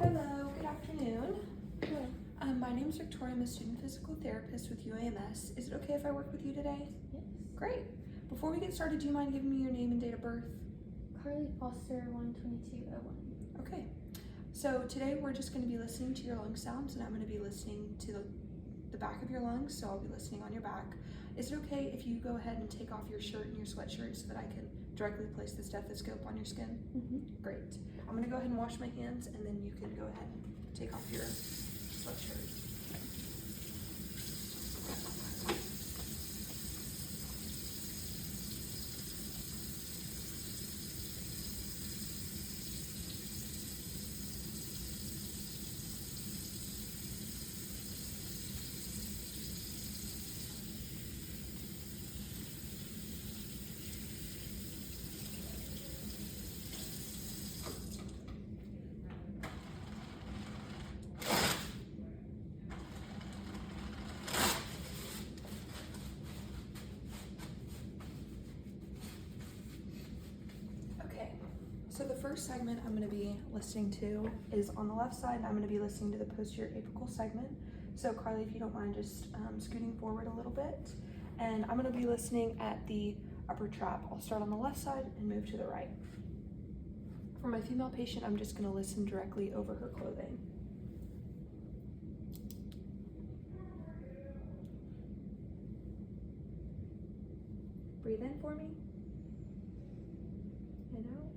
Hello, good afternoon. Hello. My name is Victoria. I'm a student physical therapist with UAMS. Is it okay if I work with you today? Yes. Great. Before we get started, do you mind giving me your name and date of birth? Carly Foster, 12201. Okay. So today we're just going to be listening to your lung sounds, and I'm going to be listening to the back of your lungs, so I'll be listening on your back. Is it okay if you go ahead and take off your shirt and your sweatshirt so that I can directly place the stethoscope on your skin? Great. I'm going to go ahead and wash my hands, and then you can go ahead and take off your sweatshirt. So the first segment I'm going to be listening to is on the left side, and I'm going to be listening to the posterior apical segment. So Carly, if you don't mind just scooting forward a little bit, and I'm going to be listening at the upper trap. I'll start on the left side and move to the right. For my female patient, I'm just going to listen directly over her clothing. Breathe in for me, and out.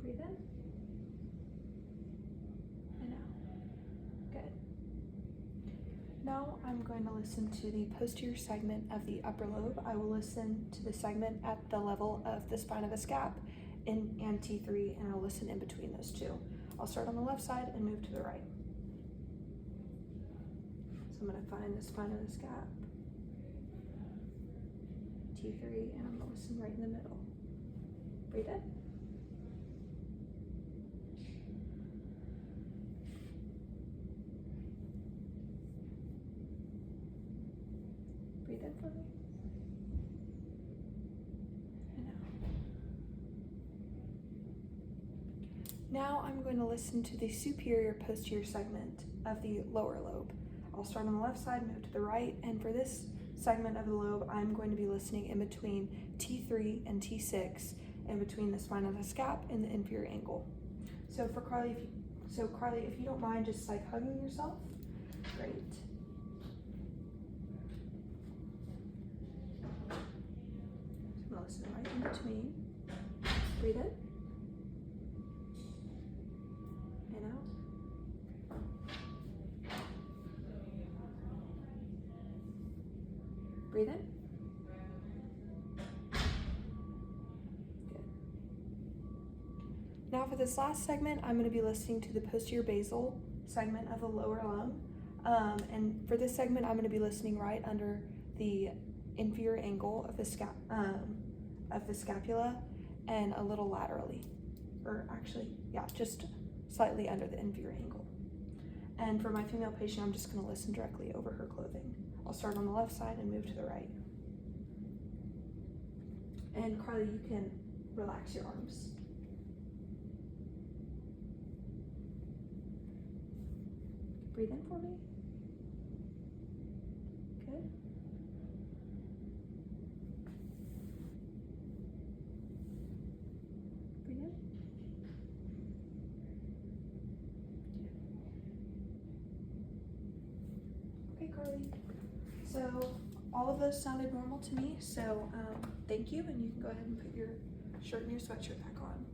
Breathe in and out. Good. Now I'm going to listen to the posterior segment of the upper lobe. I will listen to the segment at the level of the spine of the scap and T3, and I'll listen in between those two. I'll start on the left side and move to the right. So I'm going to find the spine of the scap, T3, and I'm going to listen right in the middle. Breathe in. Breathe in for me. And out. Now I'm going to listen to the superior posterior segment of the lower lobe. I'll start on the left side, move to the right, and for this segment of the lobe, I'm going to be listening in between T3 and T6, in between the spine of the scap and the inferior angle. So for Carly, if you don't mind just like hugging yourself, great. Listen right in between. Breathe in and out. Breathe in. Good. Now for this last segment, I'm going to be listening to the posterior basal segment of the lower lung. And for this segment, I'm going to be listening right under the inferior angle of the scapula and a little laterally, or actually, yeah, just slightly under the inferior angle. And for my female patient, I'm just going to listen directly over her clothing. I'll start on the left side and move to the right. And Carly, you can relax your arms. Breathe in for me. Good. Breathe in. Okay, Carly. So all of those sounded normal to me, so thank you, and you can go ahead and put your shirt and your sweatshirt back on.